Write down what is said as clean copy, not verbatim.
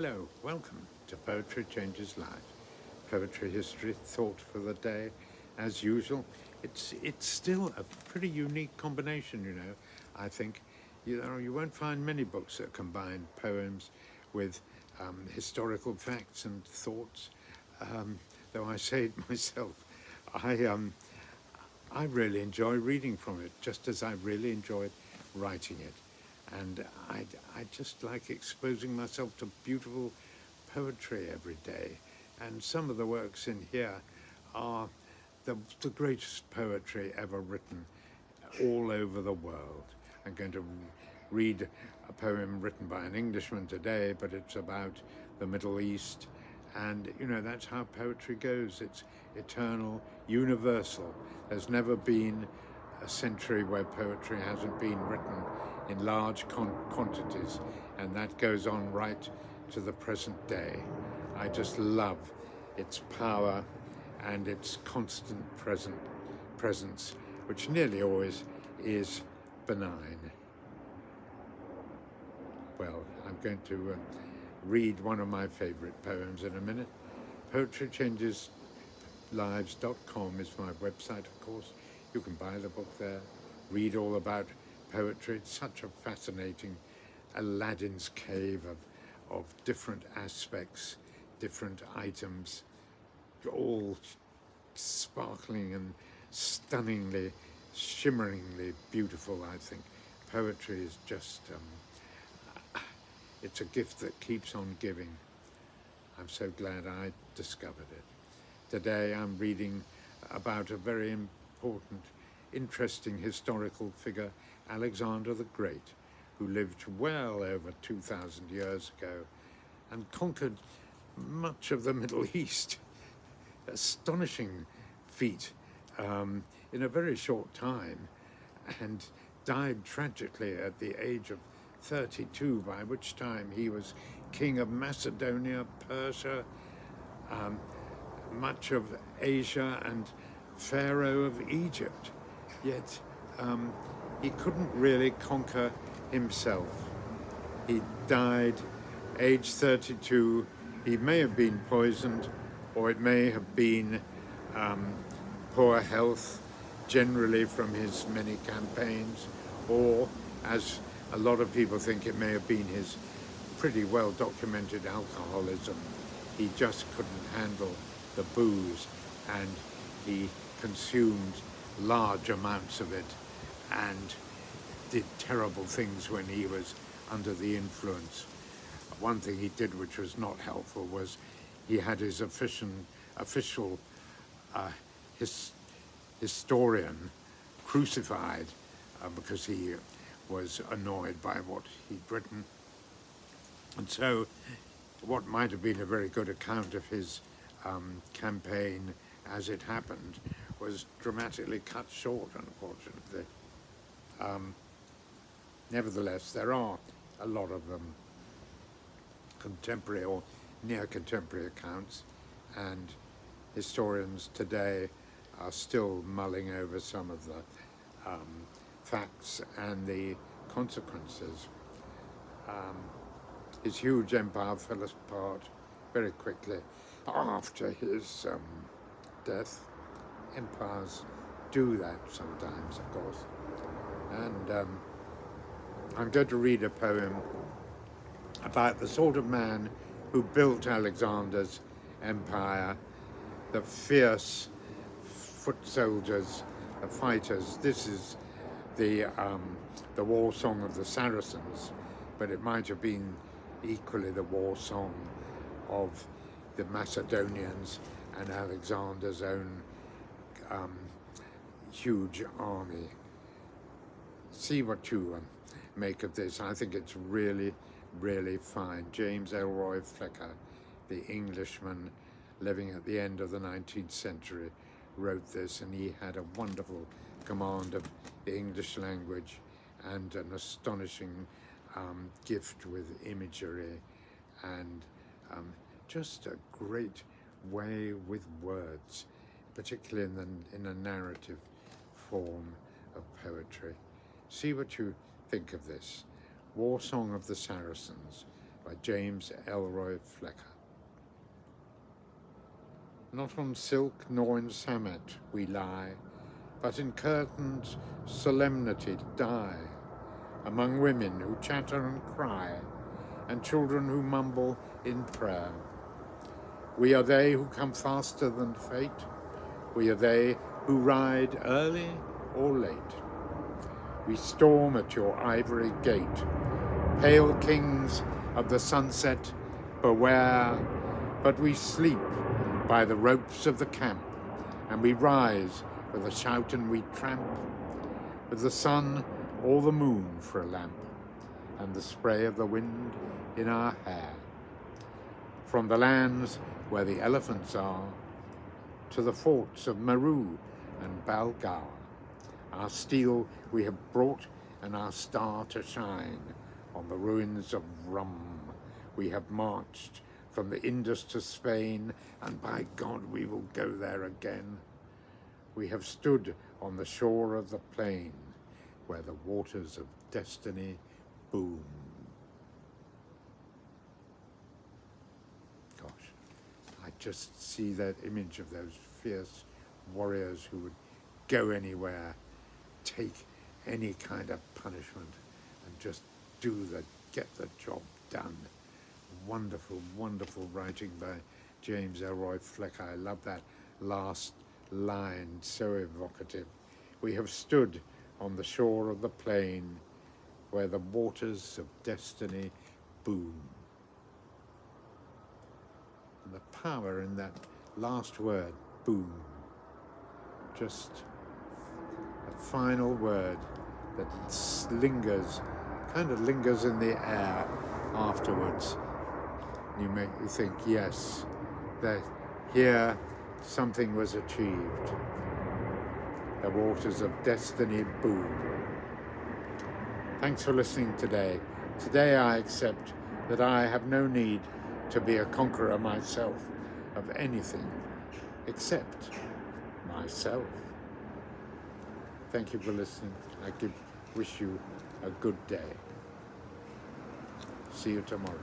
Hello, welcome to Poetry Changes Lives. Poetry history, thought for the day. As usual, it's still a pretty unique combination, I think. You won't find many books that combine poems with historical facts and thoughts. Though I say it myself, I really enjoy reading from it, just as I really enjoyed writing it. And I just like exposing myself to beautiful poetry every day. And some of the works in here are the greatest poetry ever written all over the world. I'm going to read a poem written by an Englishman today, but it's about the Middle East. And, that's how poetry goes. It's eternal, universal. There's never been a century where poetry hasn't been written in large quantities, and that goes on right to the present day. I just love its power and its constant presence, which nearly always is benign. Well, I'm going to read one of my favorite poems in a minute. PoetryChangesLives.com is my website, of course. You can buy the book there, read all about poetry. It's such a fascinating Aladdin's cave of different aspects, different items, all sparkling and stunningly, shimmeringly beautiful, I think. Poetry is just, it's a gift that keeps on giving. I'm so glad I discovered it. Today I'm reading about a very important, interesting historical figure, Alexander the Great, who lived well over 2,000 years ago and conquered much of the Middle East. Astonishing feat in a very short time, and died tragically at the age of 32, by which time he was king of Macedonia, Persia, much of Asia, and Pharaoh of Egypt. Yet he couldn't really conquer himself. He died age 32. He may have been poisoned, or it may have been poor health, generally from his many campaigns, or, as a lot of people think, it may have been his pretty well documented alcoholism. He just couldn't handle the booze, and he consumed large amounts of it and did terrible things when he was under the influence. One thing he did which was not helpful was he had his official historian crucified because he was annoyed by what he'd written. And so what might have been a very good account of his campaign as it happened was dramatically cut short, unfortunately. Nevertheless, there are a lot of contemporary or near contemporary accounts, and historians today are still mulling over some of the facts and the consequences. His huge empire fell apart very quickly after his death. Empires do that sometimes, of course. And I'm going to read a poem about the sort of man who built Alexander's empire, the fierce foot soldiers, the fighters. This is the war song of the Saracens, but it might have been equally the war song of the Macedonians and Alexander's own huge army. See what you make of this. I think it's really, really fine. James Elroy Flecker, the Englishman living at the end of the 19th century, wrote this, and he had a wonderful command of the English language and an astonishing gift with imagery, and just a great way with words, particularly in a narrative form of poetry. See what you think of this. War Song of the Saracens, by James Elroy Flecker. Not on silk nor in samite we lie, but in curtained solemnity die, among women who chatter and cry, and children who mumble in prayer. We are they who come faster than fate. We are they who ride early or late. We storm at your ivory gate. Pale kings of the sunset, beware. But we sleep by the ropes of the camp, and we rise with a shout and we tramp, with the sun or the moon for a lamp, and the spray of the wind in our hair. From the lands where the elephants are, to the forts of Meru and Balgar, our steel we have brought and our star to shine. On the ruins of Rum we have marched from the Indus to Spain, and by God we will go there again. We have stood on the shore of the plain where the waters of destiny boom. Gosh, I just see that image of those fierce warriors who would go anywhere, take any kind of punishment, and just get the job done. Wonderful, wonderful writing by James Elroy Flecker. I love that last line, so evocative. We have stood on the shore of the plain where the waters of destiny boom. And the power in that last word, boom. Just a final word that kind of lingers in the air afterwards. You make you think, yes, that here something was achieved. The waters of destiny boom. Thanks for listening today. Today I accept that I have no need to be a conqueror myself of anything except myself. Thank you for listening. I wish you a good day. See you tomorrow.